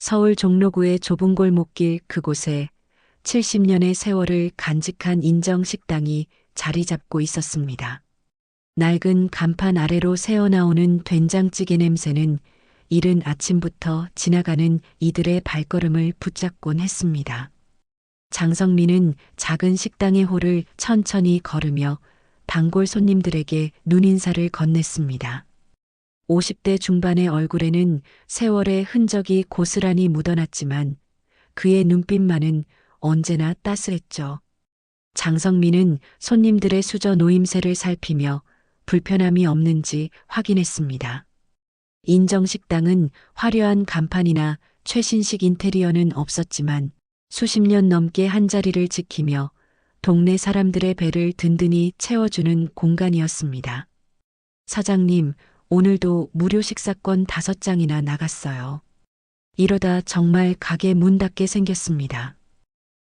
서울 종로구의 좁은 골목길 그곳에 70년의 세월을 간직한 인정식당이 자리 잡고 있었습니다. 낡은 간판 아래로 새어나오는 된장찌개 냄새는 이른 아침부터 지나가는 이들의 발걸음을 붙잡곤 했습니다. 장성민은 작은 식당의 홀을 천천히 걸으며 단골 손님들에게 눈인사를 건넸습니다. 50대 중반의 얼굴에는 세월의 흔적이 고스란히 묻어났지만 그의 눈빛만은 언제나 따스했죠. 장성민은 손님들의 수저 노임새를 살피며 불편함이 없는지 확인했습니다. 인정식당은 화려한 간판이나 최신식 인테리어는 없었지만 수십 년 넘게 한자리를 지키며 동네 사람들의 배를 든든히 채워주는 공간이었습니다. 사장님, 오늘도 무료 식사권 5장이나 나갔어요. 이러다 정말 가게 문 닫게 생겼습니다.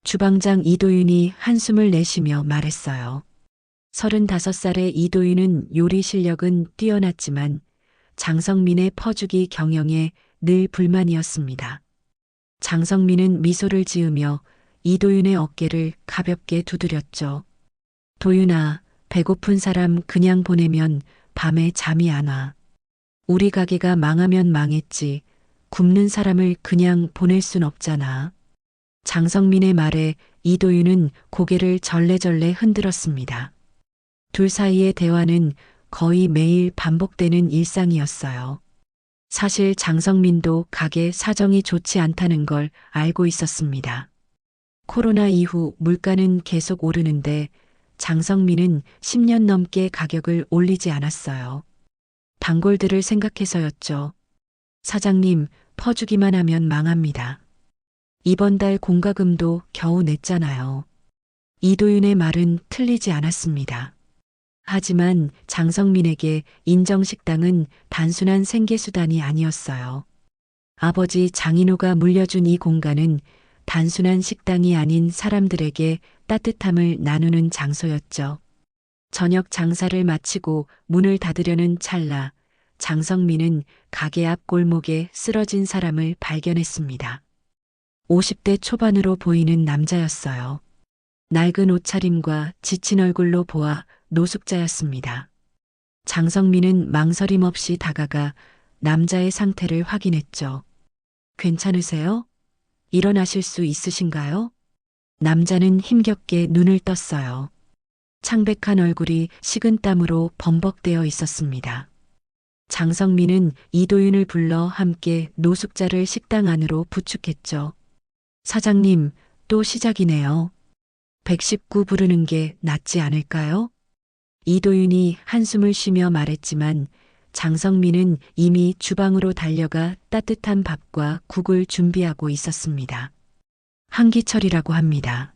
주방장 이도윤이 한숨을 내쉬며 말했어요. 35살의 이도윤은 요리 실력은 뛰어났지만 장성민의 퍼주기 경영에 늘 불만이었습니다. 장성민은 미소를 지으며 이도윤의 어깨를 가볍게 두드렸죠. 도윤아, 배고픈 사람 그냥 보내면 밤에 잠이 안 와. 우리 가게가 망하면 망했지. 굶는 사람을 그냥 보낼 순 없잖아. 장성민의 말에 이도윤은 고개를 절레절레 흔들었습니다. 둘 사이의 대화는 거의 매일 반복되는 일상이었어요. 사실 장성민도 가게 사정이 좋지 않다는 걸 알고 있었습니다. 코로나 이후 물가는 계속 오르는데 장성민은 10년 넘게 가격을 올리지 않았어요. 단골들을 생각해서였죠. 사장님, 퍼주기만 하면 망합니다. 이번 달 공과금도 겨우 냈잖아요. 이도윤의 말은 틀리지 않았습니다. 하지만 장성민에게 인정식당은 단순한 생계수단이 아니었어요. 아버지 장인호가 물려준 이 공간은 단순한 식당이 아닌 사람들에게 따뜻함을 나누는 장소였죠. 저녁 장사를 마치고 문을 닫으려는 찰나 장성민은 가게 앞 골목에 쓰러진 사람을 발견했습니다. 50대 초반으로 보이는 남자였어요. 낡은 옷차림과 지친 얼굴로 보아 노숙자였습니다. 장성민은 망설임 없이 다가가 남자의 상태를 확인했죠. 괜찮으세요? 일어나실 수 있으신가요? 남자는 힘겹게 눈을 떴어요. 창백한 얼굴이 식은땀으로 범벅되어 있었습니다. 장성민은 이도윤을 불러 함께 노숙자를 식당 안으로 부축했죠. 사장님, 또 시작이네요. 119 부르는 게 낫지 않을까요? 이도윤이 한숨을 쉬며 말했지만 장성민은 이미 주방으로 달려가 따뜻한 밥과 국을 준비하고 있었습니다. 한기철이라고 합니다.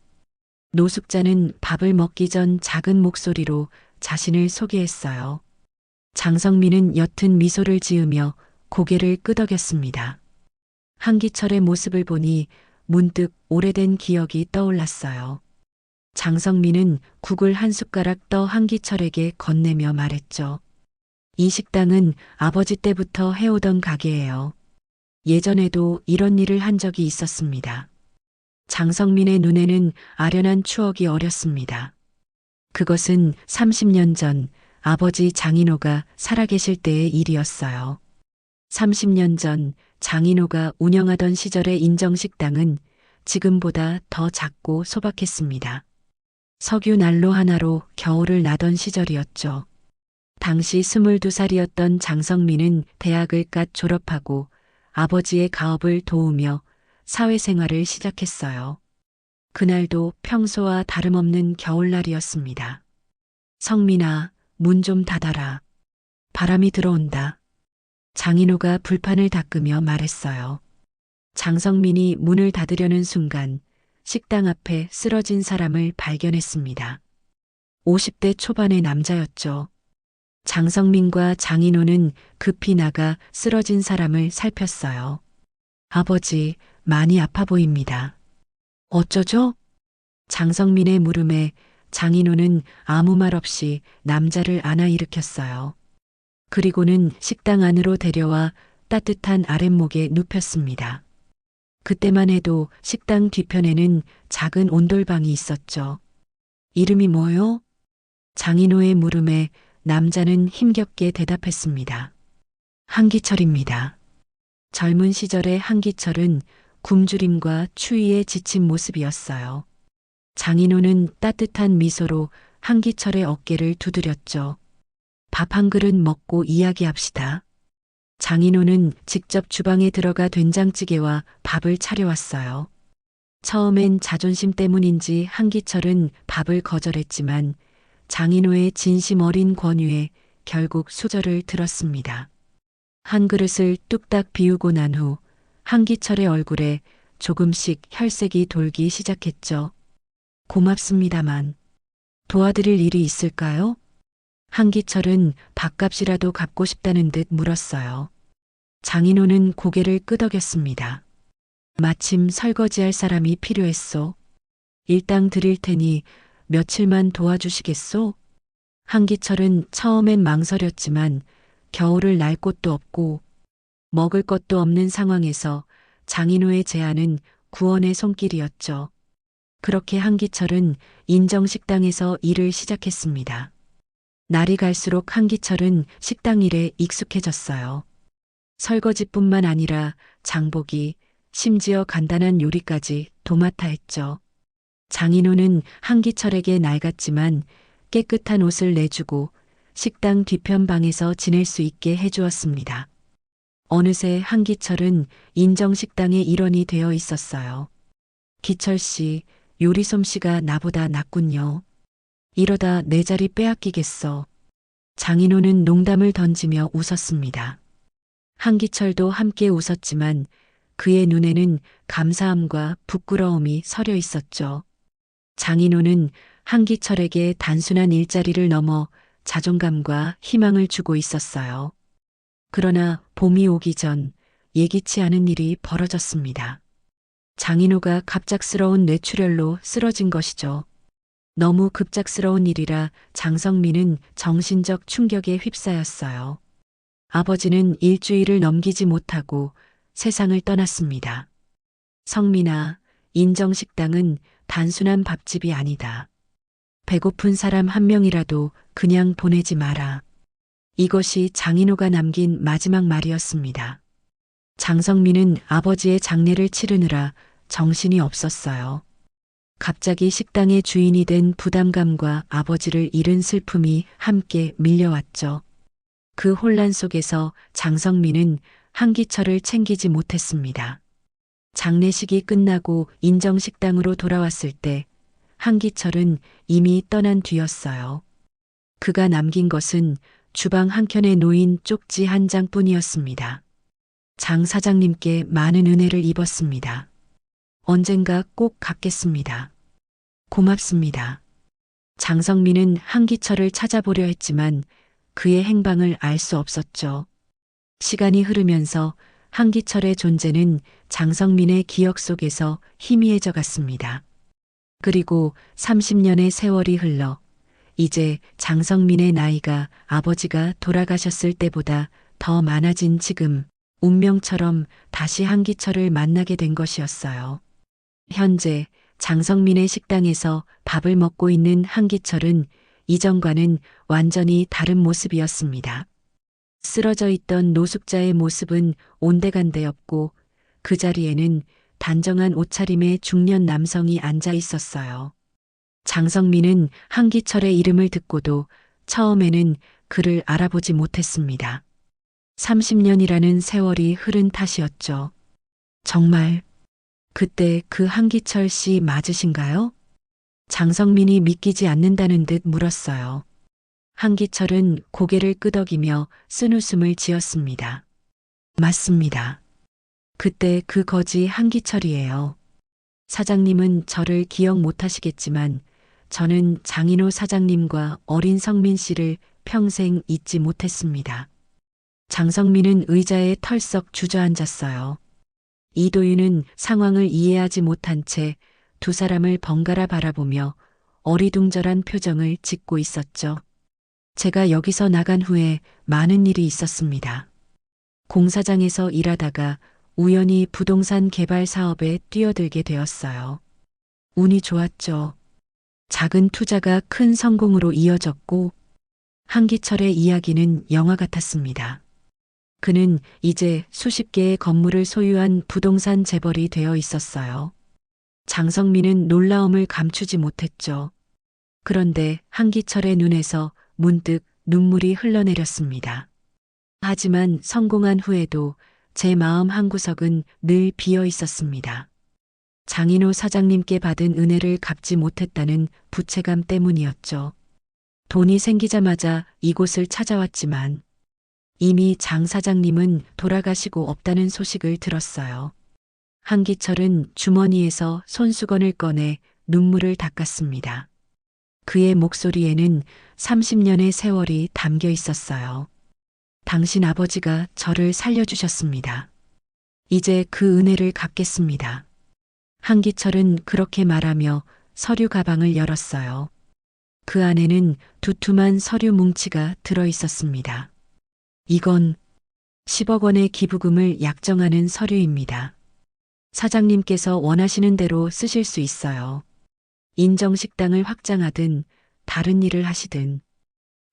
노숙자는 밥을 먹기 전 작은 목소리로 자신을 소개했어요. 장성민은 옅은 미소를 지으며 고개를 끄덕였습니다. 한기철의 모습을 보니 문득 오래된 기억이 떠올랐어요. 장성민은 국을 한 숟가락 떠 한기철에게 건네며 말했죠. 이 식당은 아버지 때부터 해오던 가게예요. 예전에도 이런 일을 한 적이 있었습니다. 장성민의 눈에는 아련한 추억이 어렸습니다. 그것은 30년 전 아버지 장인호가 살아계실 때의 일이었어요. 30년 전 장인호가 운영하던 시절의 인정식당은 지금보다 더 작고 소박했습니다. 석유 난로 하나로 겨울을 나던 시절이었죠. 당시 22살이었던 장성민은 대학을 갓 졸업하고 아버지의 가업을 도우며 사회생활을 시작했어요. 그날도 평소와 다름없는 겨울날이었습니다. 성민아, 문 좀 닫아라. 바람이 들어온다. 장인호가 불판을 닦으며 말했어요. 장성민이 문을 닫으려는 순간 식당 앞에 쓰러진 사람을 발견했습니다. 50대 초반의 남자였죠. 장성민과 장인호는 급히 나가 쓰러진 사람을 살폈어요. 아버지, 많이 아파 보입니다. 어쩌죠? 장성민의 물음에 장인호는 아무 말 없이 남자를 안아 일으켰어요. 그리고는 식당 안으로 데려와 따뜻한 아랫목에 눕혔습니다. 그때만 해도 식당 뒤편에는 작은 온돌방이 있었죠. 이름이 뭐요? 장인호의 물음에 남자는 힘겹게 대답했습니다. 한기철입니다. 젊은 시절의 한기철은 굶주림과 추위에 지친 모습이었어요. 장인호는 따뜻한 미소로 한기철의 어깨를 두드렸죠. 밥 한 그릇 먹고 이야기합시다. 장인호는 직접 주방에 들어가 된장찌개와 밥을 차려왔어요. 처음엔 자존심 때문인지 한기철은 밥을 거절했지만 장인호의 진심 어린 권유에 결국 수저를 들었습니다. 한 그릇을 뚝딱 비우고 난 후 한기철의 얼굴에 조금씩 혈색이 돌기 시작했죠. 고맙습니다만 도와드릴 일이 있을까요? 한기철은 밥값이라도 갚고 싶다는 듯 물었어요. 장인호는 고개를 끄덕였습니다. 마침 설거지할 사람이 필요했소. 일당 드릴 테니 며칠만 도와주시겠소? 한기철은 처음엔 망설였지만 겨울을 날 곳도 없고 먹을 것도 없는 상황에서 장인호의 제안은 구원의 손길이었죠. 그렇게 한기철은 인정식당에서 일을 시작했습니다. 날이 갈수록 한기철은 식당 일에 익숙해졌어요. 설거지뿐만 아니라 장보기, 심지어 간단한 요리까지 도맡아 했죠. 장인호는 한기철에게 낡았지만 깨끗한 옷을 내주고 식당 뒤편 방에서 지낼 수 있게 해주었습니다. 어느새 한기철은 인정식당의 일원이 되어 있었어요. 기철 씨, 요리 솜씨가 나보다 낫군요. 이러다 내 자리 빼앗기겠어. 장인호는 농담을 던지며 웃었습니다. 한기철도 함께 웃었지만 그의 눈에는 감사함과 부끄러움이 서려 있었죠. 장인호는 한기철에게 단순한 일자리를 넘어 자존감과 희망을 주고 있었어요. 그러나 봄이 오기 전 예기치 않은 일이 벌어졌습니다. 장인호가 갑작스러운 뇌출혈로 쓰러진 것이죠. 너무 급작스러운 일이라 장성민은 정신적 충격에 휩싸였어요. 아버지는 일주일을 넘기지 못하고 세상을 떠났습니다. 성민아, 인정식당은 단순한 밥집이 아니다. 배고픈 사람 한 명이라도 그냥 보내지 마라. 이것이 장인호가 남긴 마지막 말이었습니다. 장성민은 아버지의 장례를 치르느라 정신이 없었어요. 갑자기 식당의 주인이 된 부담감과 아버지를 잃은 슬픔이 함께 밀려왔죠. 그 혼란 속에서 장성민은 한기철을 챙기지 못했습니다. 장례식이 끝나고 인정식당으로 돌아왔을 때 한기철은 이미 떠난 뒤였어요. 그가 남긴 것은 주방 한켠에 놓인 쪽지 한 장뿐이었습니다. 장 사장님께 많은 은혜를 입었습니다. 언젠가 꼭 갚겠습니다. 고맙습니다. 장성민은 한기철을 찾아보려 했지만 그의 행방을 알 수 없었죠. 시간이 흐르면서 한기철의 존재는 장성민의 기억 속에서 희미해져 갔습니다. 그리고 30년의 세월이 흘러 이제 장성민의 나이가 아버지가 돌아가셨을 때보다 더 많아진 지금 운명처럼 다시 한기철을 만나게 된 것이었어요. 현재 장성민의 식당에서 밥을 먹고 있는 한기철은 이전과는 완전히 다른 모습이었습니다. 쓰러져 있던 노숙자의 모습은 온데간데 없고 그 자리에는 단정한 옷차림의 중년 남성이 앉아 있었어요. 장성민은 한기철의 이름을 듣고도 처음에는 그를 알아보지 못했습니다. 30년이라는 세월이 흐른 탓이었죠. 정말 그때 그 한기철 씨 맞으신가요? 장성민이 믿기지 않는다는 듯 물었어요. 한기철은 고개를 끄덕이며 쓴웃음을 지었습니다. 맞습니다. 그때 그 거지 한기철이에요. 사장님은 저를 기억 못하시겠지만 저는 장인호 사장님과 어린 성민 씨를 평생 잊지 못했습니다. 장성민은 의자에 털썩 주저앉았어요. 이도윤은 상황을 이해하지 못한 채 두 사람을 번갈아 바라보며 어리둥절한 표정을 짓고 있었죠. 제가 여기서 나간 후에 많은 일이 있었습니다. 공사장에서 일하다가 우연히 부동산 개발 사업에 뛰어들게 되었어요. 운이 좋았죠. 작은 투자가 큰 성공으로 이어졌고 한기철의 이야기는 영화 같았습니다. 그는 이제 수십 개의 건물을 소유한 부동산 재벌이 되어 있었어요. 장성민은 놀라움을 감추지 못했죠. 그런데 한기철의 눈에서 문득 눈물이 흘러내렸습니다. 하지만 성공한 후에도 제 마음 한구석은 늘 비어 있었습니다. 장인호 사장님께 받은 은혜를 갚지 못했다는 부채감 때문이었죠. 돈이 생기자마자 이곳을 찾아왔지만 이미 장 사장님은 돌아가시고 없다는 소식을 들었어요. 한기철은 주머니에서 손수건을 꺼내 눈물을 닦았습니다. 그의 목소리에는 30년의 세월이 담겨 있었어요. 당신 아버지가 저를 살려주셨습니다. 이제 그 은혜를 갚겠습니다. 한기철은 그렇게 말하며 서류 가방을 열었어요. 그 안에는 두툼한 서류 뭉치가 들어 있었습니다. 이건 10억 원의 기부금을 약정하는 서류입니다. 사장님께서 원하시는 대로 쓰실 수 있어요. 인정식당을 확장하든 다른 일을 하시든.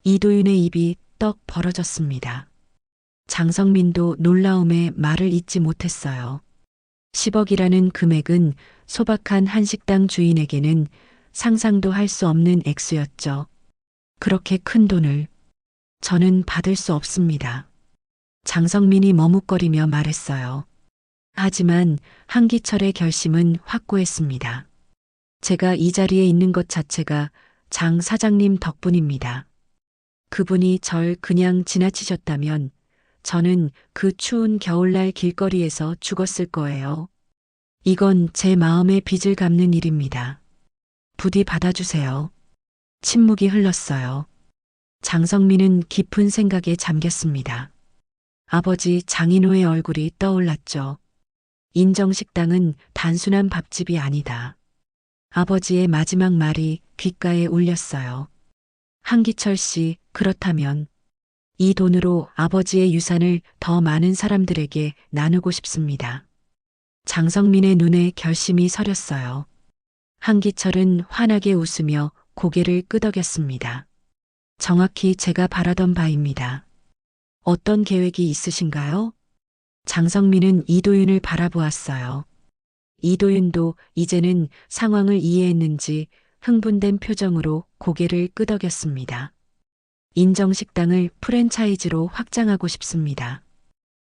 이도윤의 입이 떡 벌어졌습니다. 장성민도 놀라움에 말을 잇지 못했어요. 10억이라는 금액은 소박한 한식당 주인에게는 상상도 할 수 없는 액수였죠. 그렇게 큰 돈을 저는 받을 수 없습니다. 장성민이 머뭇거리며 말했어요. 하지만 한기철의 결심은 확고했습니다. 제가 이 자리에 있는 것 자체가 장 사장님 덕분입니다. 그분이 절 그냥 지나치셨다면 저는 그 추운 겨울날 길거리에서 죽었을 거예요. 이건 제 마음의 빚을 갚는 일입니다. 부디 받아주세요. 침묵이 흘렀어요. 장성민은 깊은 생각에 잠겼습니다. 아버지 장인호의 얼굴이 떠올랐죠. 인정식당은 단순한 밥집이 아니다. 아버지의 마지막 말이 귓가에 울렸어요. 한기철 씨, 그렇다면 이 돈으로 아버지의 유산을 더 많은 사람들에게 나누고 싶습니다. 장성민의 눈에 결심이 서렸어요. 한기철은 환하게 웃으며 고개를 끄덕였습니다. 정확히 제가 바라던 바입니다. 어떤 계획이 있으신가요? 장성민은 이도윤을 바라보았어요. 이도윤도 이제는 상황을 이해했는지 흥분된 표정으로 고개를 끄덕였습니다. 인정식당을 프랜차이즈로 확장하고 싶습니다.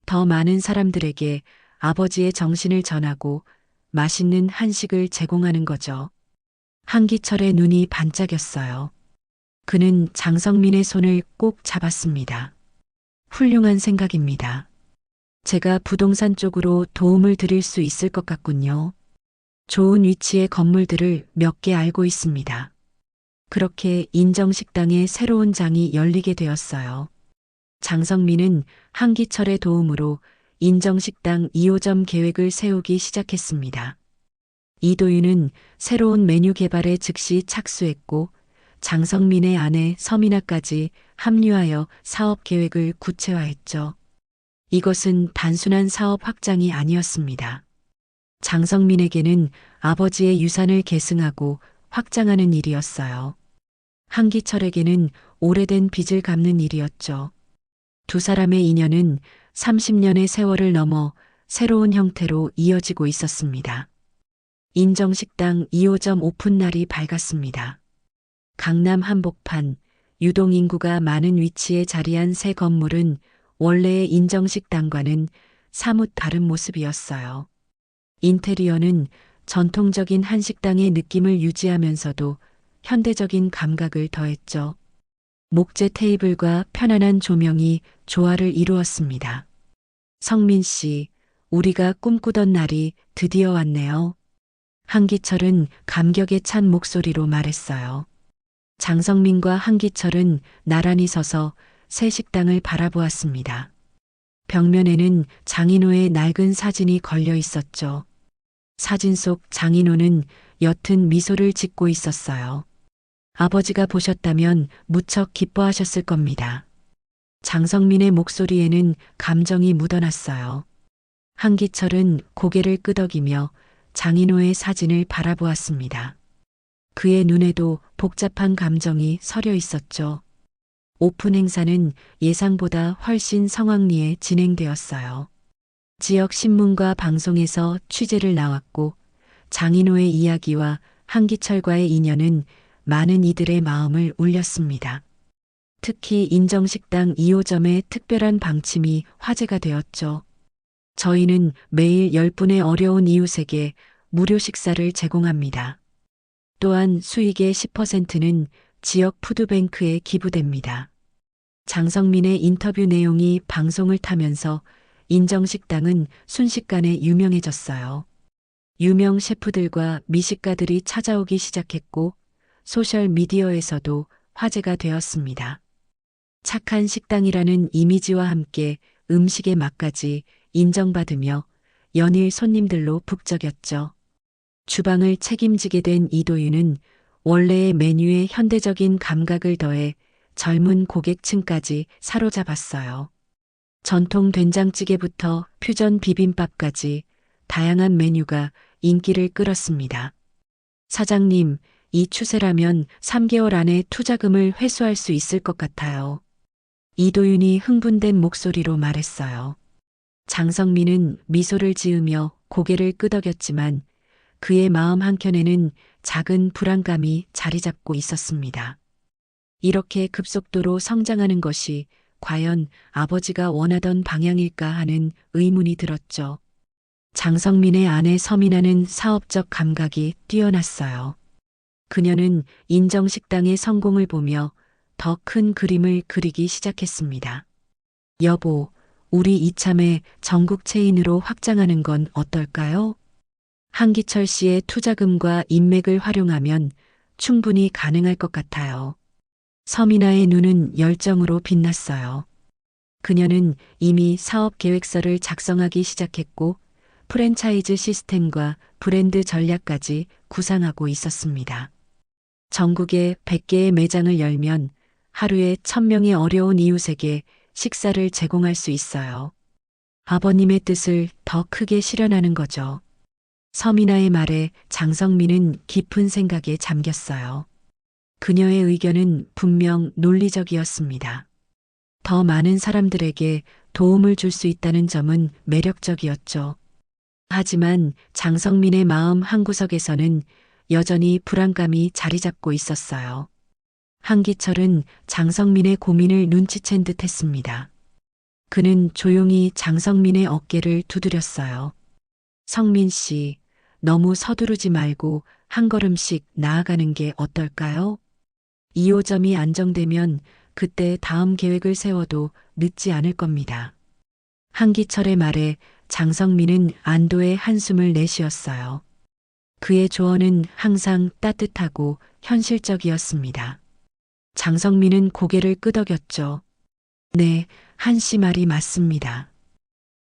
더 많은 사람들에게 아버지의 정신을 전하고 맛있는 한식을 제공하는 거죠. 한기철의 눈이 반짝였어요. 그는 장성민의 손을 꼭 잡았습니다. 훌륭한 생각입니다. 제가 부동산 쪽으로 도움을 드릴 수 있을 것 같군요. 좋은 위치의 건물들을 몇 개 알고 있습니다. 그렇게 인정식당의 새로운 장이 열리게 되었어요. 장성민은 한기철의 도움으로 인정식당 2호점 계획을 세우기 시작했습니다. 이도윤은 새로운 메뉴 개발에 즉시 착수했고 장성민의 아내 서민아까지 합류하여 사업 계획을 구체화했죠. 이것은 단순한 사업 확장이 아니었습니다. 장성민에게는 아버지의 유산을 계승하고 확장하는 일이었어요. 한기철에게는 오래된 빚을 갚는 일이었죠. 두 사람의 인연은 30년의 세월을 넘어 새로운 형태로 이어지고 있었습니다. 인정식당 2호점 오픈 날이 밝았습니다. 강남 한복판, 유동 인구가 많은 위치에 자리한 새 건물은 원래의 인정식당과는 사뭇 다른 모습이었어요. 인테리어는 전통적인 한식당의 느낌을 유지하면서도 현대적인 감각을 더했죠. 목재 테이블과 편안한 조명이 조화를 이루었습니다. 성민 씨, 우리가 꿈꾸던 날이 드디어 왔네요. 한기철은 감격에 찬 목소리로 말했어요. 장성민과 한기철은 나란히 서서 새 식당을 바라보았습니다. 벽면에는 장인호의 낡은 사진이 걸려 있었죠. 사진 속 장인호는 옅은 미소를 짓고 있었어요. 아버지가 보셨다면 무척 기뻐하셨을 겁니다. 장성민의 목소리에는 감정이 묻어났어요. 한기철은 고개를 끄덕이며 장인호의 사진을 바라보았습니다. 그의 눈에도 복잡한 감정이 서려 있었죠. 오픈 행사는 예상보다 훨씬 성황리에 진행되었어요. 지역 신문과 방송에서 취재를 나왔고 장인호의 이야기와 한기철과의 인연은 많은 이들의 마음을 울렸습니다. 특히 인정식당 2호점의 특별한 방침이 화제가 되었죠. 저희는 매일 10분의 어려운 이웃에게 무료 식사를 제공합니다. 또한 수익의 10%는 지역 푸드뱅크에 기부됩니다. 장성민의 인터뷰 내용이 방송을 타면서 인정식당은 순식간에 유명해졌어요. 유명 셰프들과 미식가들이 찾아오기 시작했고 소셜미디어에서도 화제가 되었습니다. 착한 식당이라는 이미지와 함께 음식의 맛까지 인정받으며 연일 손님들로 북적였죠. 주방을 책임지게 된 이도윤은 원래의 메뉴에 현대적인 감각을 더해 젊은 고객층까지 사로잡았어요. 전통 된장찌개부터 퓨전 비빔밥까지 다양한 메뉴가 인기를 끌었습니다. 사장님, 이 추세라면 3개월 안에 투자금을 회수할 수 있을 것 같아요. 이도윤이 흥분된 목소리로 말했어요. 장성민은 미소를 지으며 고개를 끄덕였지만 그의 마음 한켠에는 작은 불안감이 자리 잡고 있었습니다. 이렇게 급속도로 성장하는 것이 과연 아버지가 원하던 방향일까 하는 의문이 들었죠. 장성민의 아내 서민아는 사업적 감각이 뛰어났어요. 그녀는 인정식당의 성공을 보며 더 큰 그림을 그리기 시작했습니다. 여보, 우리 이참에 전국 체인으로 확장하는 건 어떨까요? 한기철 씨의 투자금과 인맥을 활용하면 충분히 가능할 것 같아요. 서민아의 눈은 열정으로 빛났어요. 그녀는 이미 사업 계획서를 작성하기 시작했고 프랜차이즈 시스템과 브랜드 전략까지 구상하고 있었습니다. 전국에 100개의 매장을 열면 하루에 1000명의 어려운 이웃에게 식사를 제공할 수 있어요. 아버님의 뜻을 더 크게 실현하는 거죠. 서민아의 말에 장성민은 깊은 생각에 잠겼어요. 그녀의 의견은 분명 논리적이었습니다. 더 많은 사람들에게 도움을 줄 수 있다는 점은 매력적이었죠. 하지만 장성민의 마음 한구석에서는 여전히 불안감이 자리 잡고 있었어요. 한기철은 장성민의 고민을 눈치챈 듯 했습니다. 그는 조용히 장성민의 어깨를 두드렸어요. 성민 씨, 너무 서두르지 말고 한 걸음씩 나아가는 게 어떨까요? 2호점이 안정되면 그때 다음 계획을 세워도 늦지 않을 겁니다. 한기철의 말에 장성민은 안도의 한숨을 내쉬었어요. 그의 조언은 항상 따뜻하고 현실적이었습니다. 장성민은 고개를 끄덕였죠. 네, 한씨 말이 맞습니다.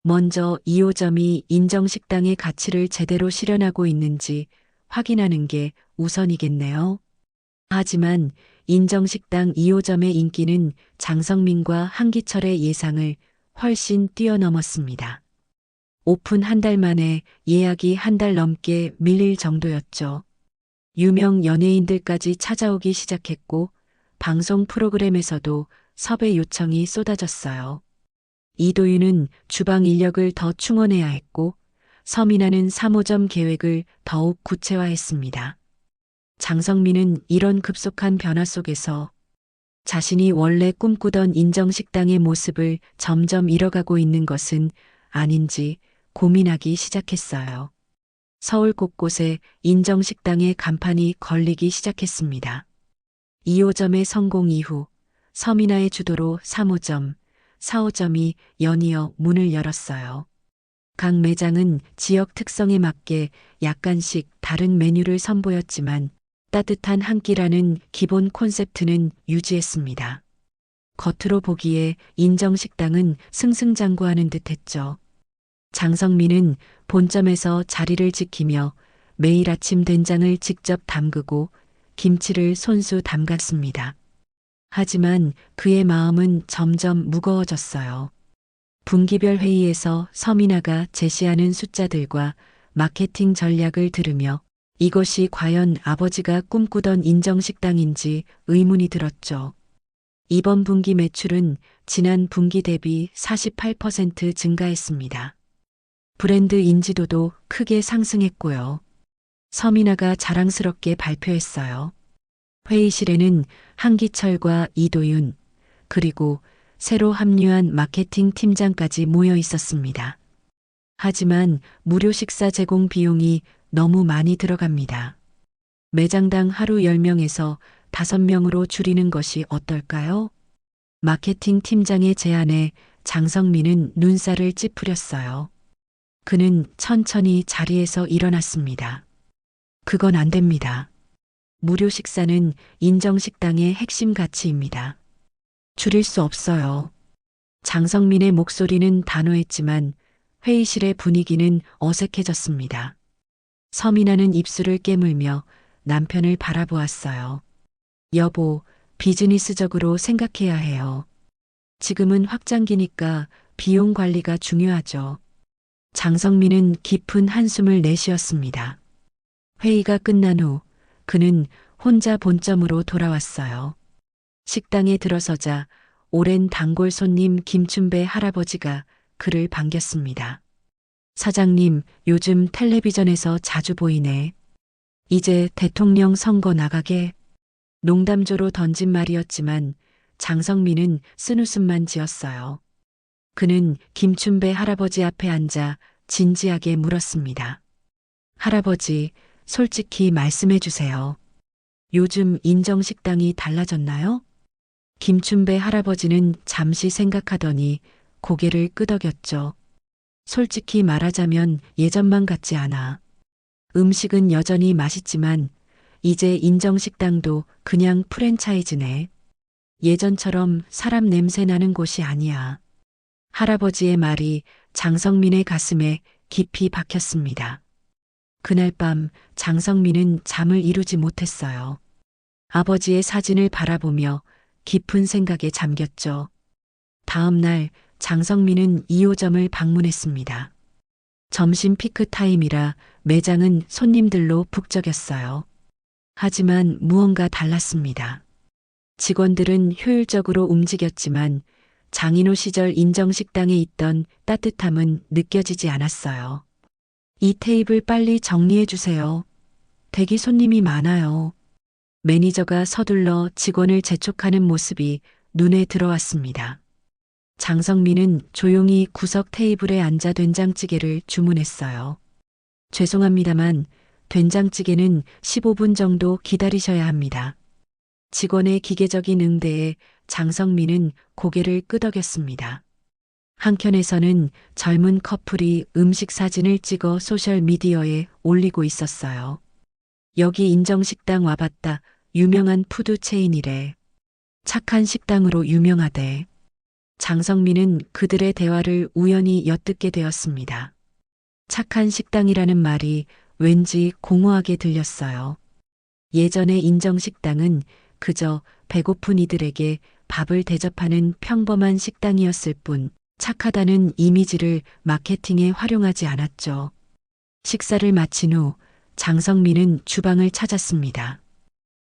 먼저 2호점이 인정식당의 가치를 제대로 실현하고 있는지 확인하는 게 우선이겠네요. 하지만 인정식당 2호점의 인기는 장성민과 한기철의 예상을 훨씬 뛰어넘었습니다. 오픈 한 달 만에 예약이 한 달 넘게 밀릴 정도였죠. 유명 연예인들까지 찾아오기 시작했고 방송 프로그램에서도 섭외 요청이 쏟아졌어요. 이도윤은 주방 인력을 더 충원해야 했고 서민아는 3호점 계획을 더욱 구체화했습니다. 장성민은 이런 급속한 변화 속에서 자신이 원래 꿈꾸던 인정식당의 모습을 점점 잃어가고 있는 것은 아닌지 고민하기 시작했어요. 서울 곳곳에 인정식당의 간판이 걸리기 시작했습니다. 2호점의 성공 이후 서민아의 주도로 3호점, 4호점이 연이어 문을 열었어요. 각 매장은 지역 특성에 맞게 약간씩 다른 메뉴를 선보였지만 따뜻한 한 끼라는 기본 콘셉트는 유지했습니다. 겉으로 보기에 인정식당은 승승장구하는 듯했죠. 장성민은 본점에서 자리를 지키며 매일 아침 된장을 직접 담그고 김치를 손수 담갔습니다. 하지만 그의 마음은 점점 무거워졌어요. 분기별 회의에서 서민아가 제시하는 숫자들과 마케팅 전략을 들으며 이것이 과연 아버지가 꿈꾸던 인정식당인지 의문이 들었죠. 이번 분기 매출은 지난 분기 대비 48% 증가했습니다. 브랜드 인지도도 크게 상승했고요. 서민아가 자랑스럽게 발표했어요. 회의실에는 한기철과 이도윤, 그리고 새로 합류한 마케팅 팀장까지 모여 있었습니다. 하지만 무료 식사 제공 비용이 너무 많이 들어갑니다. 매장당 하루 10명에서 5명으로 줄이는 것이 어떨까요? 마케팅 팀장의 제안에 장성민은 눈살을 찌푸렸어요. 그는 천천히 자리에서 일어났습니다. 그건 안 됩니다. 무료 식사는 인정식당의 핵심 가치입니다. 줄일 수 없어요. 장성민의 목소리는 단호했지만 회의실의 분위기는 어색해졌습니다. 서민아는 입술을 깨물며 남편을 바라보았어요. 여보, 비즈니스적으로 생각해야 해요. 지금은 확장기니까 비용 관리가 중요하죠. 장성민은 깊은 한숨을 내쉬었습니다. 회의가 끝난 후 그는 혼자 본점으로 돌아왔어요. 식당에 들어서자 오랜 단골 손님 김춘배 할아버지가 그를 반겼습니다. 사장님, 요즘 텔레비전에서 자주 보이네. 이제 대통령 선거 나가게. 농담조로 던진 말이었지만 장성민은 쓴웃음만 지었어요. 그는 김춘배 할아버지 앞에 앉아 진지하게 물었습니다. 할아버지, 솔직히 말씀해 주세요. 요즘 인정식당이 달라졌나요? 김춘배 할아버지는 잠시 생각하더니 고개를 끄덕였죠. 솔직히 말하자면 예전만 같지 않아. 음식은 여전히 맛있지만 이제 인정식당도 그냥 프랜차이즈네. 예전처럼 사람 냄새 나는 곳이 아니야. 할아버지의 말이 장성민의 가슴에 깊이 박혔습니다. 그날 밤 장성민은 잠을 이루지 못했어요. 아버지의 사진을 바라보며 깊은 생각에 잠겼죠. 다음 날 장성민은 2호점을 방문했습니다. 점심 피크 타임이라 매장은 손님들로 북적였어요. 하지만 무언가 달랐습니다. 직원들은 효율적으로 움직였지만 장인호 시절 인정식당에 있던 따뜻함은 느껴지지 않았어요. 이 테이블 빨리 정리해 주세요. 대기 손님이 많아요. 매니저가 서둘러 직원을 재촉하는 모습이 눈에 들어왔습니다. 장성민은 조용히 구석 테이블에 앉아 된장찌개를 주문했어요. 죄송합니다만 된장찌개는 15분 정도 기다리셔야 합니다. 직원의 기계적인 응대에 장성민은 고개를 끄덕였습니다. 한켠에서는 젊은 커플이 음식 사진을 찍어 소셜미디어에 올리고 있었어요. 여기 인정식당 와봤다. 유명한 푸드 체인이래. 착한 식당으로 유명하대. 장성민은 그들의 대화를 우연히 엿듣게 되었습니다. 착한 식당이라는 말이 왠지 공허하게 들렸어요. 예전의 인정식당은 그저 배고픈 이들에게 밥을 대접하는 평범한 식당이었을 뿐 착하다는 이미지를 마케팅에 활용하지 않았죠. 식사를 마친 후 장성민은 주방을 찾았습니다.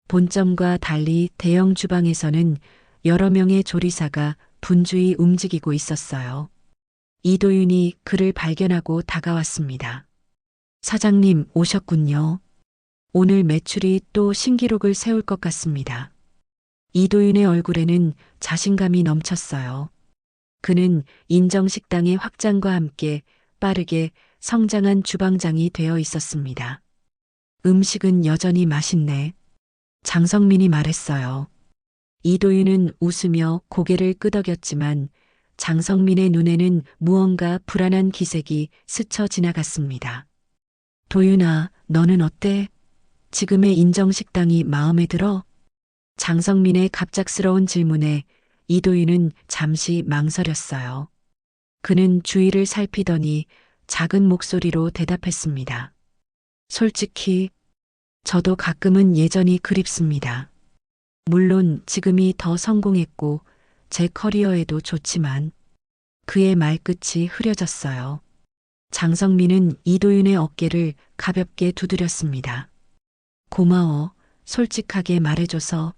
본점과 달리 대형 주방에서는 여러 명의 조리사가 분주히 움직이고 있었어요. 이도윤이 그를 발견하고 다가왔습니다. 사장님 오셨군요. 오늘 매출이 또 신기록을 세울 것 같습니다. 이도윤의 얼굴에는 자신감이 넘쳤어요. 그는 인정식당의 확장과 함께 빠르게 성장한 주방장이 되어 있었습니다. 음식은 여전히 맛있네. 장성민이 말했어요. 이도윤은 웃으며 고개를 끄덕였지만 장성민의 눈에는 무언가 불안한 기색이 스쳐 지나갔습니다. 도윤아, 너는 어때? 지금의 인정식당이 마음에 들어? 장성민의 갑작스러운 질문에 이도윤은 잠시 망설였어요. 그는 주위를 살피더니 작은 목소리로 대답했습니다. 솔직히 저도 가끔은 예전이 그립습니다. 물론 지금이 더 성공했고 제 커리어에도 좋지만 그의 말끝이 흐려졌어요. 장성민은 이도윤의 어깨를 가볍게 두드렸습니다. 고마워, 솔직하게 말해줘서.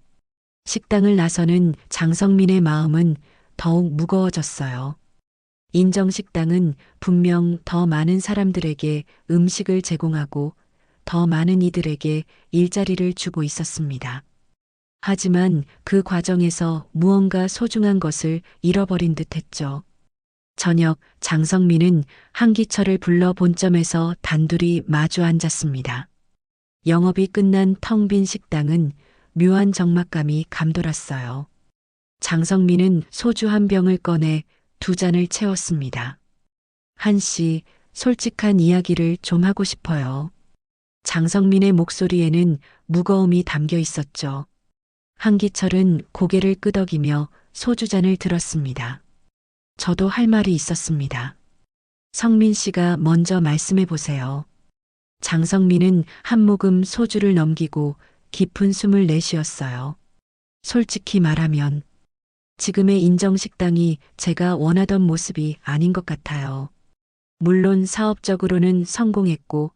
식당을 나서는 장성민의 마음은 더욱 무거워졌어요. 인정식당은 분명 더 많은 사람들에게 음식을 제공하고 더 많은 이들에게 일자리를 주고 있었습니다. 하지만 그 과정에서 무언가 소중한 것을 잃어버린 듯 했죠. 저녁 장성민은 한기철을 불러 본점에서 단둘이 마주 앉았습니다. 영업이 끝난 텅 빈 식당은 묘한 적막감이 감돌았어요. 장성민은 소주 한 병을 꺼내 두 잔을 채웠습니다. 한씨, 솔직한 이야기를 좀 하고 싶어요. 장성민의 목소리에는 무거움이 담겨 있었죠. 한기철은 고개를 끄덕이며 소주잔을 들었습니다. 저도 할 말이 있었습니다. 성민 씨가 먼저 말씀해 보세요. 장성민은 한 모금 소주를 넘기고 깊은 숨을 내쉬었어요. 솔직히 말하면 지금의 인정식당이 제가 원하던 모습이 아닌 것 같아요. 물론 사업적으로는 성공했고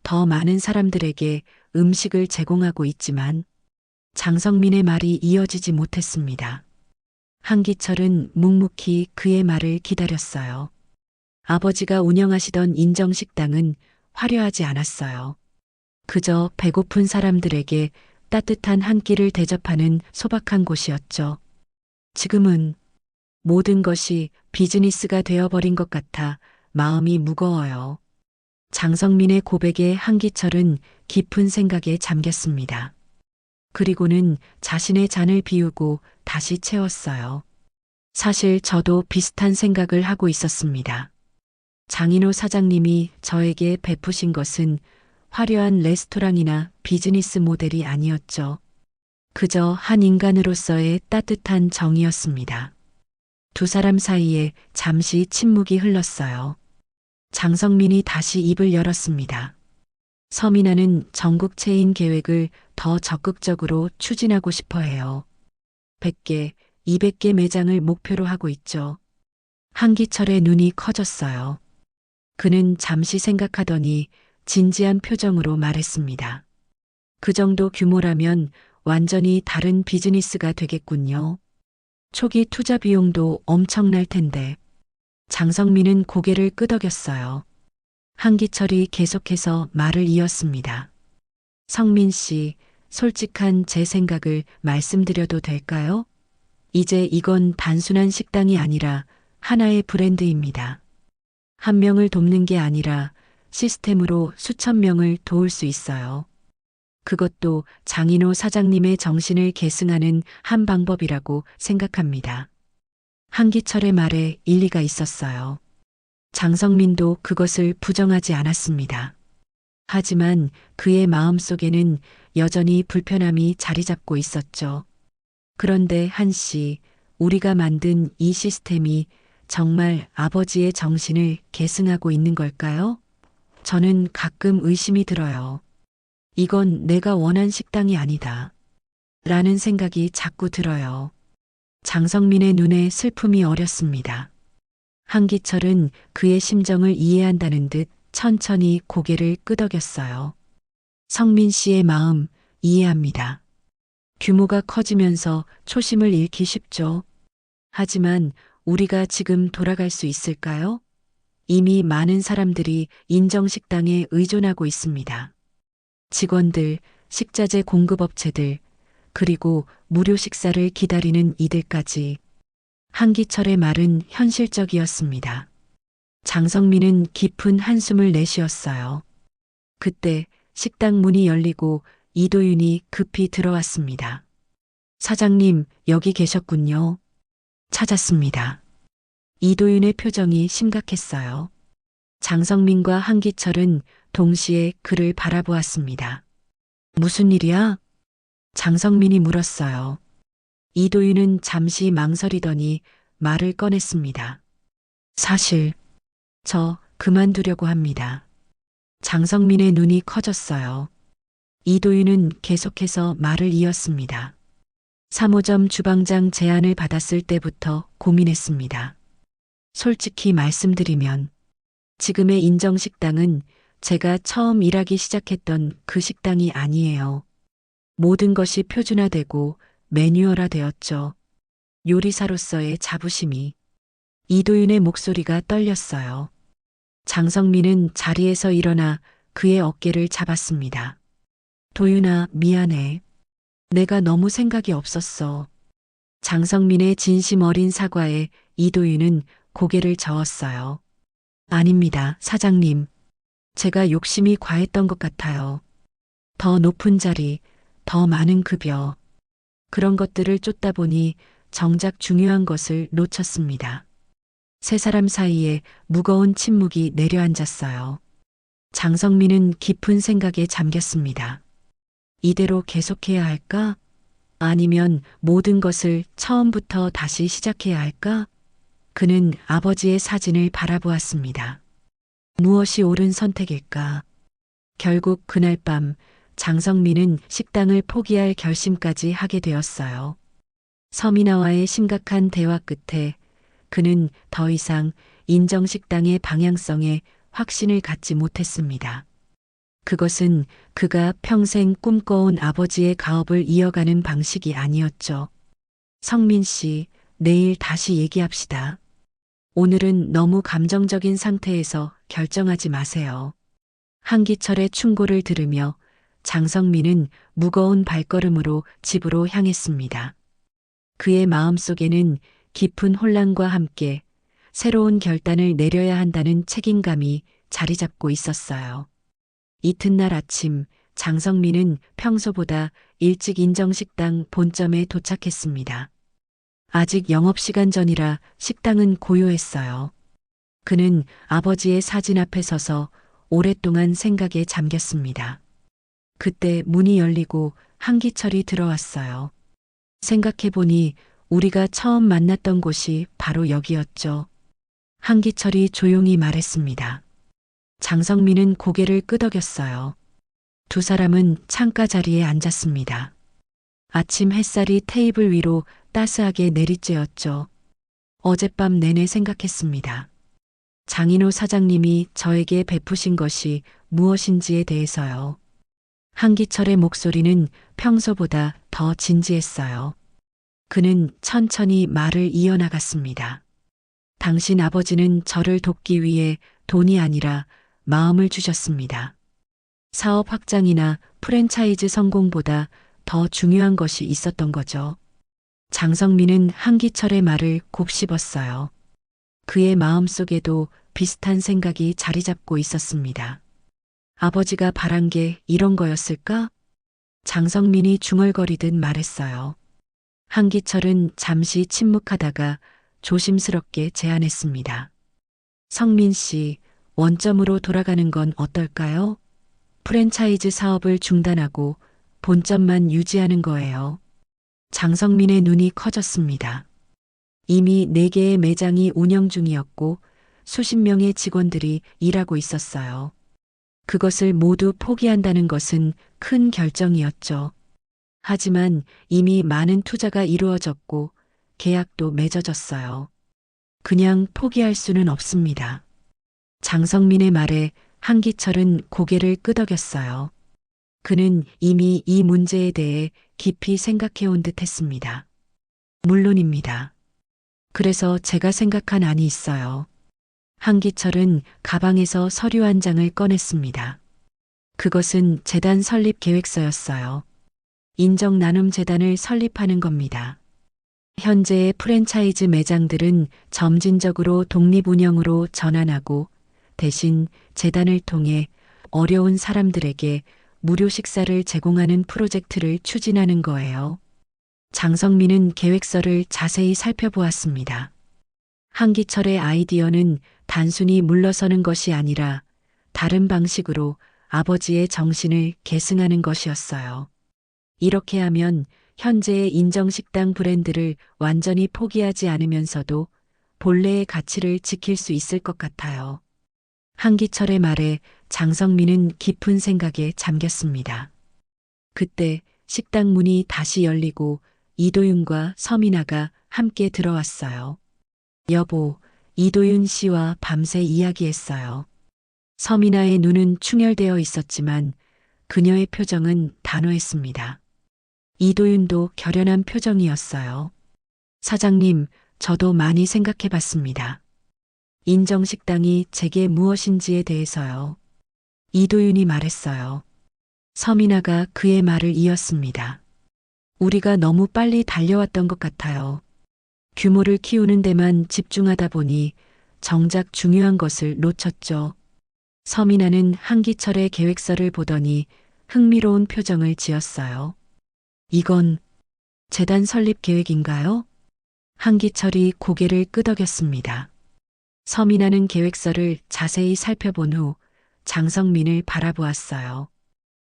더 많은 사람들에게 음식을 제공하고 있지만 장성민의 말이 이어지지 못했습니다. 한기철은 묵묵히 그의 말을 기다렸어요. 아버지가 운영하시던 인정식당은 화려하지 않았어요. 그저 배고픈 사람들에게 따뜻한 한 끼를 대접하는 소박한 곳이었죠. 지금은 모든 것이 비즈니스가 되어버린 것 같아 마음이 무거워요. 장성민의 고백에 한기철은 깊은 생각에 잠겼습니다. 그리고는 자신의 잔을 비우고 다시 채웠어요. 사실 저도 비슷한 생각을 하고 있었습니다. 장인호 사장님이 저에게 베푸신 것은 화려한 레스토랑이나 비즈니스 모델이 아니었죠. 그저 한 인간으로서의 따뜻한 정이었습니다. 두 사람 사이에 잠시 침묵이 흘렀어요. 장성민이 다시 입을 열었습니다. 서민아는 전국 체인 계획을 더 적극적으로 추진하고 싶어 해요. 100개, 200개 매장을 목표로 하고 있죠. 한기철의 눈이 커졌어요. 그는 잠시 생각하더니 진지한 표정으로 말했습니다. 그 정도 규모라면 완전히 다른 비즈니스가 되겠군요. 초기 투자 비용도 엄청날 텐데. 장성민은 고개를 끄덕였어요. 한기철이 계속해서 말을 이었습니다. 성민 씨, 솔직한 제 생각을 말씀드려도 될까요? 이제 이건 단순한 식당이 아니라 하나의 브랜드입니다. 한 명을 돕는 게 아니라 시스템으로 수천 명을 도울 수 있어요. 그것도 장인호 사장님의 정신을 계승하는 한 방법이라고 생각합니다. 한기철의 말에 일리가 있었어요. 장성민도 그것을 부정하지 않았습니다. 하지만 그의 마음속에는 여전히 불편함이 자리 잡고 있었죠. 그런데 한씨, 우리가 만든 이 시스템이 정말 아버지의 정신을 계승하고 있는 걸까요? 저는 가끔 의심이 들어요. 이건 내가 원한 식당이 아니다. 라는 생각이 자꾸 들어요. 장성민의 눈에 슬픔이 어렸습니다. 한기철은 그의 심정을 이해한다는 듯 천천히 고개를 끄덕였어요. 성민 씨의 마음 이해합니다. 규모가 커지면서 초심을 잃기 쉽죠. 하지만 우리가 지금 돌아갈 수 있을까요? 이미 많은 사람들이 인정식당에 의존하고 있습니다. 직원들, 식자재 공급업체들, 그리고 무료 식사를 기다리는 이들까지. 한기철의 말은 현실적이었습니다. 장성민은 깊은 한숨을 내쉬었어요. 그때 식당 문이 열리고 이도윤이 급히 들어왔습니다. 사장님, 여기 계셨군요. 찾았습니다. 이도윤의 표정이 심각했어요. 장성민과 한기철은 동시에 그를 바라보았습니다. 무슨 일이야? 장성민이 물었어요. 이도윤은 잠시 망설이더니 말을 꺼냈습니다. 사실, 저 그만두려고 합니다. 장성민의 눈이 커졌어요. 이도윤은 계속해서 말을 이었습니다. 3호점 주방장 제안을 받았을 때부터 고민했습니다. 솔직히 말씀드리면 지금의 인정식당은 제가 처음 일하기 시작했던 그 식당이 아니에요. 모든 것이 표준화되고 매뉴얼화되었죠. 요리사로서의 자부심이. 이도윤의 목소리가 떨렸어요. 장성민은 자리에서 일어나 그의 어깨를 잡았습니다. 도윤아, 미안해. 내가 너무 생각이 없었어. 장성민의 진심 어린 사과에 이도윤은 고개를 저었어요. 아닙니다, 사장님. 제가 욕심이 과했던 것 같아요. 더 높은 자리, 더 많은 급여. 그런 것들을 쫓다 보니 정작 중요한 것을 놓쳤습니다. 세 사람 사이에 무거운 침묵이 내려앉았어요. 장성민은 깊은 생각에 잠겼습니다. 이대로 계속해야 할까? 아니면 모든 것을 처음부터 다시 시작해야 할까? 그는 아버지의 사진을 바라보았습니다. 무엇이 옳은 선택일까? 결국 그날 밤 장성민은 식당을 포기할 결심까지 하게 되었어요. 서민아와의 심각한 대화 끝에 그는 더 이상 인정식당의 방향성에 확신을 갖지 못했습니다. 그것은 그가 평생 꿈꿔온 아버지의 가업을 이어가는 방식이 아니었죠. 성민 씨, 내일 다시 얘기합시다. 오늘은 너무 감정적인 상태에서 결정하지 마세요. 한기철의 충고를 들으며 장성민은 무거운 발걸음으로 집으로 향했습니다. 그의 마음속에는 깊은 혼란과 함께 새로운 결단을 내려야 한다는 책임감이 자리 잡고 있었어요. 이튿날 아침 장성민은 평소보다 일찍 인정식당 본점에 도착했습니다. 아직 영업시간 전이라 식당은 고요했어요. 그는 아버지의 사진 앞에 서서 오랫동안 생각에 잠겼습니다. 그때 문이 열리고 한기철이 들어왔어요. 생각해보니 우리가 처음 만났던 곳이 바로 여기였죠. 한기철이 조용히 말했습니다. 장성민은 고개를 끄덕였어요. 두 사람은 창가 자리에 앉았습니다. 아침 햇살이 테이블 위로 따스하게 내리쬐었죠. 어젯밤 내내 생각했습니다. 장인호 사장님이 저에게 베푸신 것이 무엇인지에 대해서요. 한기철의 목소리는 평소보다 더 진지했어요. 그는 천천히 말을 이어나갔습니다. 당신 아버지는 저를 돕기 위해 돈이 아니라 마음을 주셨습니다. 사업 확장이나 프랜차이즈 성공보다 더 중요한 것이 있었던 거죠. 장성민은 한기철의 말을 곱씹었어요. 그의 마음속에도 비슷한 생각이 자리 잡고 있었습니다. 아버지가 바란 게 이런 거였을까? 장성민이 중얼거리듯 말했어요. 한기철은 잠시 침묵하다가 조심스럽게 제안했습니다. 성민 씨, 원점으로 돌아가는 건 어떨까요? 프랜차이즈 사업을 중단하고 본점만 유지하는 거예요. 장성민의 눈이 커졌습니다. 이미 4개의 매장이 운영 중이었고 수십 명의 직원들이 일하고 있었어요. 그것을 모두 포기한다는 것은 큰 결정이었죠. 하지만 이미 많은 투자가 이루어졌고 계약도 맺어졌어요. 그냥 포기할 수는 없습니다. 장성민의 말에 한기철은 고개를 끄덕였어요. 그는 이미 이 문제에 대해 깊이 생각해온 듯 했습니다. 물론입니다. 그래서 제가 생각한 안이 있어요. 한기철은 가방에서 서류 한 장을 꺼냈습니다. 그것은 재단 설립 계획서였어요. 인정나눔재단을 설립하는 겁니다. 현재의 프랜차이즈 매장들은 점진적으로 독립운영으로 전환하고 대신 재단을 통해 어려운 사람들에게 무료 식사를 제공하는 프로젝트를 추진하는 거예요. 장성민은 계획서를 자세히 살펴보았습니다. 한기철의 아이디어는 단순히 물러서는 것이 아니라 다른 방식으로 아버지의 정신을 계승하는 것이었어요. 이렇게 하면 현재의 인정식당 브랜드를 완전히 포기하지 않으면서도 본래의 가치를 지킬 수 있을 것 같아요. 한기철의 말에 장성민은 깊은 생각에 잠겼습니다. 그때 식당 문이 다시 열리고 이도윤과 서민아가 함께 들어왔어요. 여보, 이도윤 씨와 밤새 이야기했어요. 서민아의 눈은 충혈되어 있었지만 그녀의 표정은 단호했습니다. 이도윤도 결연한 표정이었어요. 사장님, 저도 많이 생각해 봤습니다. 인정식당이 제게 무엇인지에 대해서요. 이도윤이 말했어요. 서민아가 그의 말을 이었습니다. 우리가 너무 빨리 달려왔던 것 같아요. 규모를 키우는 데만 집중하다 보니 정작 중요한 것을 놓쳤죠. 서민아는 한기철의 계획서를 보더니 흥미로운 표정을 지었어요. 이건 재단 설립 계획인가요? 한기철이 고개를 끄덕였습니다. 서민아는 계획서를 자세히 살펴본 후 장성민을 바라보았어요.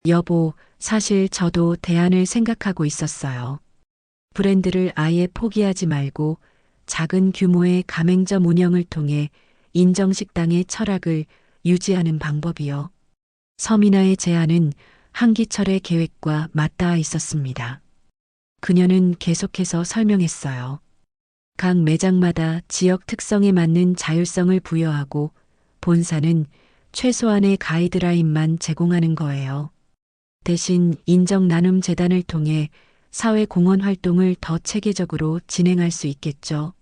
여보, 사실 저도 대안을 생각하고 있었어요. 브랜드를 아예 포기하지 말고 작은 규모의 가맹점 운영을 통해 인정식당의 철학을 유지하는 방법이요. 서민아의 제안은 한기철의 계획과 맞닿아 있었습니다. 그녀는 계속해서 설명했어요. 각 매장마다 지역 특성에 맞는 자율성을 부여하고 본사는 최소한의 가이드라인만 제공하는 거예요. 대신 인정나눔재단을 통해 사회공헌 활동을 더 체계적으로 진행할 수 있겠죠.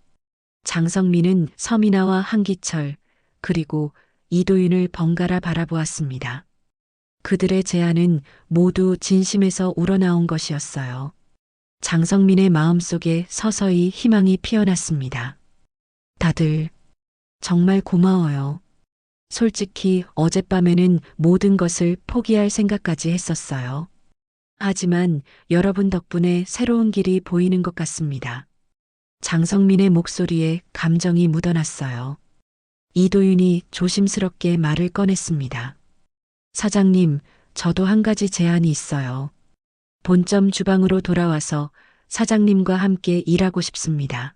장성민은 서민아와 한기철 그리고 이도윤을 번갈아 바라보았습니다. 그들의 제안은 모두 진심에서 우러나온 것이었어요. 장성민의 마음속에 서서히 희망이 피어났습니다. 다들 정말 고마워요. 솔직히 어젯밤에는 모든 것을 포기할 생각까지 했었어요. 하지만 여러분 덕분에 새로운 길이 보이는 것 같습니다. 장성민의 목소리에 감정이 묻어났어요. 이도윤이 조심스럽게 말을 꺼냈습니다. 사장님, 저도 한 가지 제안이 있어요. 본점 주방으로 돌아와서 사장님과 함께 일하고 싶습니다.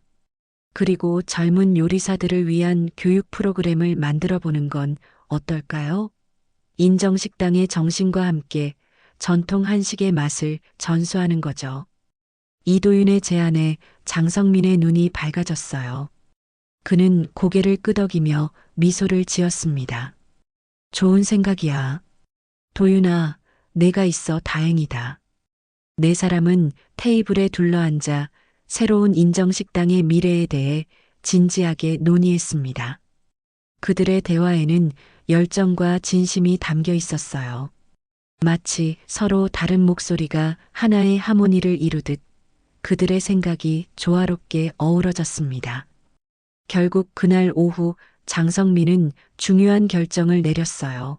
그리고 젊은 요리사들을 위한 교육 프로그램을 만들어 보는 건 어떨까요? 인정식당의 정신과 함께 전통 한식의 맛을 전수하는 거죠. 이도윤의 제안에 장성민의 눈이 밝아졌어요. 그는 고개를 끄덕이며 미소를 지었습니다. 좋은 생각이야. 도윤아, 내가 있어 다행이다. 네 사람은 테이블에 둘러앉아 새로운 인정식당의 미래에 대해 진지하게 논의했습니다. 그들의 대화에는 열정과 진심이 담겨 있었어요. 마치 서로 다른 목소리가 하나의 하모니를 이루듯 그들의 생각이 조화롭게 어우러졌습니다. 결국 그날 오후 장성민은 중요한 결정을 내렸어요.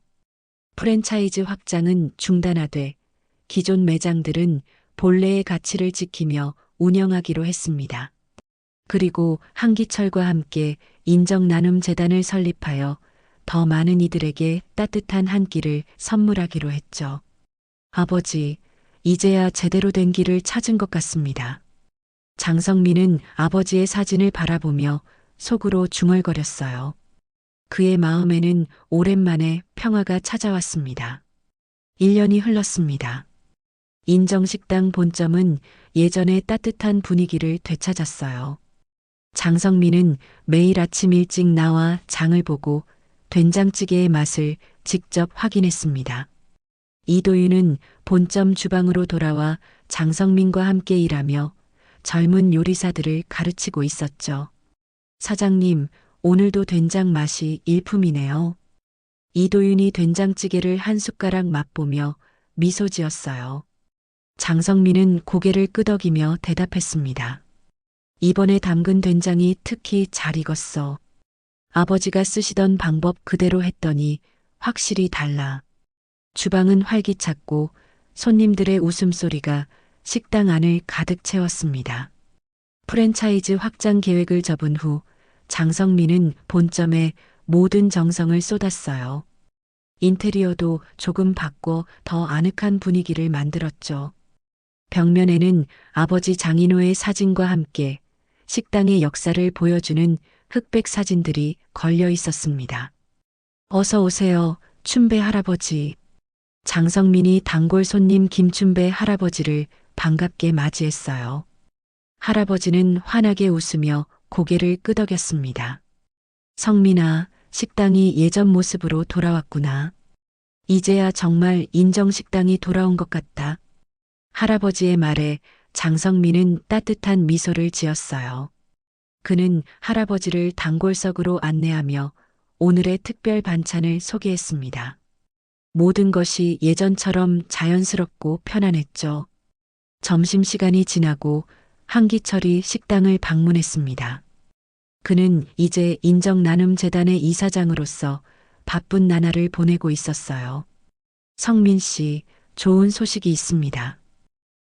프랜차이즈 확장은 중단하되 기존 매장들은 본래의 가치를 지키며 운영하기로 했습니다. 그리고 한기철과 함께 인정나눔재단을 설립하여 더 많은 이들에게 따뜻한 한 끼를 선물하기로 했죠. 아버지, 이제야 제대로 된 길을 찾은 것 같습니다. 장성민은 아버지의 사진을 바라보며 속으로 중얼거렸어요. 그의 마음에는 오랜만에 평화가 찾아왔습니다. 1년이 흘렀습니다. 인정식당 본점은 예전의 따뜻한 분위기를 되찾았어요. 장성민은 매일 아침 일찍 나와 장을 보고 된장찌개의 맛을 직접 확인했습니다. 이도윤은 본점 주방으로 돌아와 장성민과 함께 일하며 젊은 요리사들을 가르치고 있었죠. 사장님, 오늘도 된장 맛이 일품이네요. 이도윤이 된장찌개를 한 숟가락 맛보며 미소 지었어요. 장성민은 고개를 끄덕이며 대답했습니다. 이번에 담근 된장이 특히 잘 익었어. 아버지가 쓰시던 방법 그대로 했더니 확실히 달라. 주방은 활기찼고 손님들의 웃음소리가 식당 안을 가득 채웠습니다. 프랜차이즈 확장 계획을 접은 후 장성민은 본점에 모든 정성을 쏟았어요. 인테리어도 조금 바꿔 더 아늑한 분위기를 만들었죠. 벽면에는 아버지 장인호의 사진과 함께 식당의 역사를 보여주는 흑백 사진들이 걸려 있었습니다. 어서 오세요, 춘배 할아버지. 장성민이 단골 손님 김춘배 할아버지를 반갑게 맞이했어요. 할아버지는 환하게 웃으며 고개를 끄덕였습니다. 성민아, 식당이 예전 모습으로 돌아왔구나. 이제야 정말 인정식당이 돌아온 것 같다. 할아버지의 말에 장성민은 따뜻한 미소를 지었어요. 그는 할아버지를 단골석으로 안내하며 오늘의 특별 반찬을 소개했습니다. 모든 것이 예전처럼 자연스럽고 편안했죠. 점심시간이 지나고 한기철이 식당을 방문했습니다. 그는 이제 인정나눔재단의 이사장으로서 바쁜 나날을 보내고 있었어요. 성민 씨, 좋은 소식이 있습니다.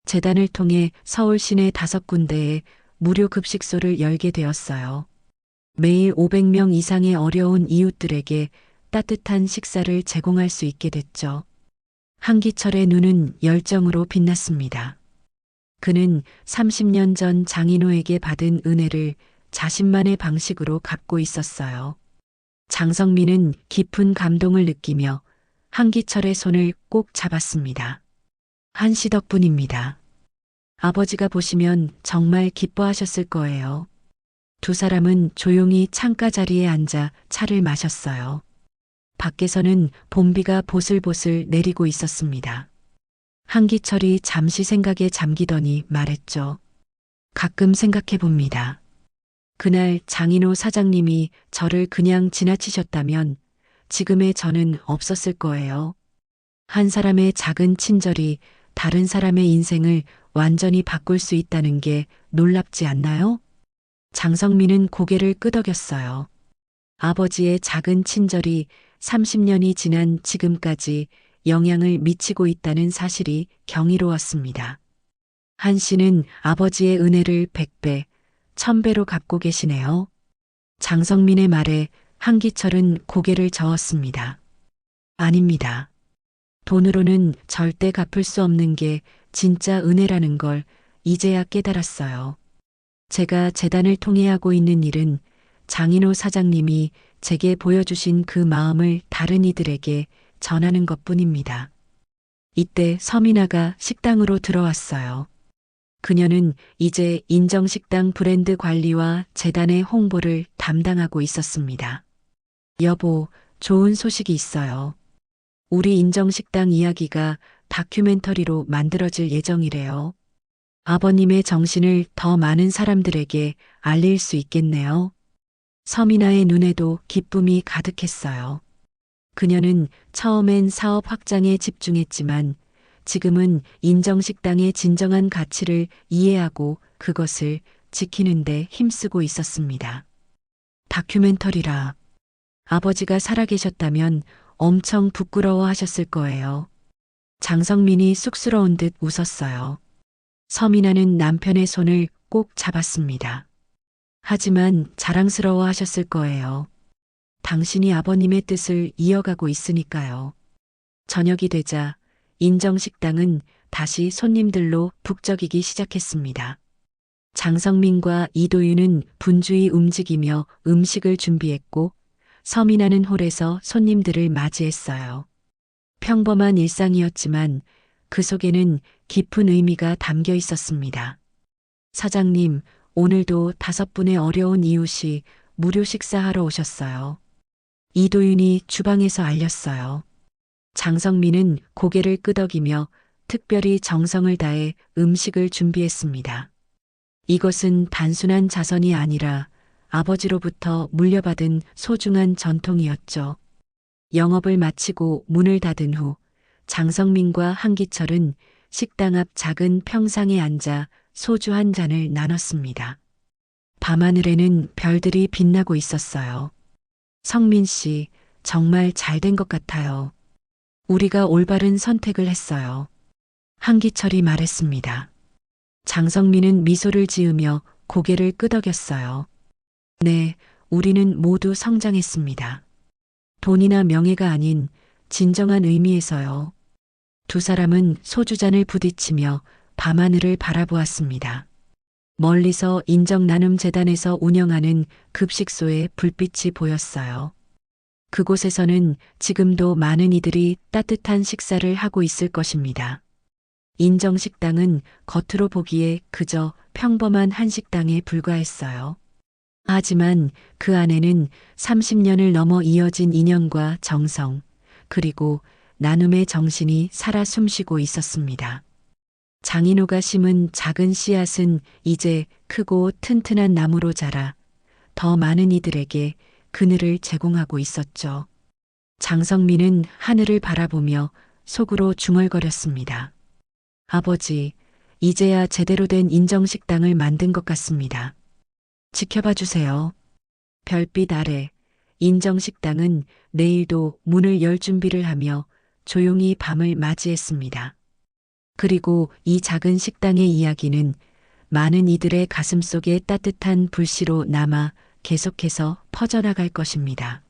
재단을 통해 서울 시내 5군데에 무료 급식소를 열게 되었어요. 매일 500명 이상의 어려운 이웃들에게 따뜻한 식사를 제공할 수 있게 됐죠. 한기철의 눈은 열정으로 빛났습니다. 그는 30년 전 장인호에게 받은 은혜를 자신만의 방식으로 갚고 있었어요. 장성민은 깊은 감동을 느끼며 한기철의 손을 꼭 잡았습니다. 한씨 덕분입니다. 아버지가 보시면 정말 기뻐하셨을 거예요. 두 사람은 조용히 창가 자리에 앉아 차를 마셨어요. 밖에서는 봄비가 보슬보슬 내리고 있었습니다. 한기철이 잠시 생각에 잠기더니 말했죠. 가끔 생각해 봅니다. 그날 장인호 사장님이 저를 그냥 지나치셨다면 지금의 저는 없었을 거예요. 한 사람의 작은 친절이 다른 사람의 인생을 완전히 바꿀 수 있다는 게 놀랍지 않나요? 장성민은 고개를 끄덕였어요. 아버지의 작은 친절이 30년이 지난 지금까지 영향을 미치고 있다는 사실이 경이로웠습니다. 한 씨는 아버지의 은혜를 100배, 1000배로 갚고 계시네요. 장성민의 말에 한기철은 고개를 저었습니다. 아닙니다. 돈으로는 절대 갚을 수 없는 게 진짜 은혜라는 걸 이제야 깨달았어요. 제가 재단을 통해 하고 있는 일은 장인호 사장님이 제게 보여주신 그 마음을 다른 이들에게 전하는 것뿐입니다. 이때 서민아가 식당으로 들어왔어요. 그녀는 이제 인정식당 브랜드 관리와 재단의 홍보를 담당하고 있었습니다. 여보, 좋은 소식이 있어요. 우리 인정식당 이야기가 다큐멘터리로 만들어질 예정이래요. 아버님의 정신을 더 많은 사람들에게 알릴 수 있겠네요. 서민아의 눈에도 기쁨이 가득했어요. 그녀는 처음엔 사업 확장에 집중했지만 지금은 인정식당의 진정한 가치를 이해하고 그것을 지키는데 힘쓰고 있었습니다. 다큐멘터리라. 아버지가 살아계셨다면 엄청 부끄러워하셨을 거예요. 장성민이 쑥스러운 듯 웃었어요. 서민아는 남편의 손을 꼭 잡았습니다. 하지만 자랑스러워 하셨을 거예요. 당신이 아버님의 뜻을 이어가고 있으니까요. 저녁이 되자 인정식당은 다시 손님들로 북적이기 시작했습니다. 장성민과 이도윤은 분주히 움직이며 음식을 준비했고 서민아는 홀에서 손님들을 맞이했어요. 평범한 일상이었지만 그 속에는 깊은 의미가 담겨 있었습니다. 사장님, 오늘도 5분의 어려운 이웃이 무료 식사하러 오셨어요. 이도윤이 주방에서 알렸어요. 장성민은 고개를 끄덕이며 특별히 정성을 다해 음식을 준비했습니다. 이것은 단순한 자선이 아니라 아버지로부터 물려받은 소중한 전통이었죠. 영업을 마치고 문을 닫은 후 장성민과 한기철은 식당 앞 작은 평상에 앉아 소주 한 잔을 나눴습니다. 밤하늘에는 별들이 빛나고 있었어요. 성민 씨, 정말 잘 된 것 같아요. 우리가 올바른 선택을 했어요. 한기철이 말했습니다. 장성민은 미소를 지으며 고개를 끄덕였어요. 네, 우리는 모두 성장했습니다. 돈이나 명예가 아닌 진정한 의미에서요. 두 사람은 소주잔을 부딪히며 밤하늘을 바라보았습니다. 멀리서 인정나눔재단에서 운영하는 급식소에 불빛이 보였어요. 그곳에서는 지금도 많은 이들이 따뜻한 식사를 하고 있을 것입니다. 인정식당은 겉으로 보기에 그저 평범한 한식당에 불과했어요. 하지만 그 안에는 30년을 넘어 이어진 인연과 정성, 그리고 나눔의 정신이 살아 숨쉬고 있었습니다. 장인호가 심은 작은 씨앗은 이제 크고 튼튼한 나무로 자라 더 많은 이들에게 그늘을 제공하고 있었죠. 장성민은 하늘을 바라보며 속으로 중얼거렸습니다. 아버지, 이제야 제대로 된 인정식당을 만든 것 같습니다. 지켜봐 주세요. 별빛 아래 인정식당은 내일도 문을 열 준비를 하며 조용히 밤을 맞이했습니다. 그리고 이 작은 식당의 이야기는 많은 이들의 가슴 속에 따뜻한 불씨로 남아 계속해서 퍼져나갈 것입니다.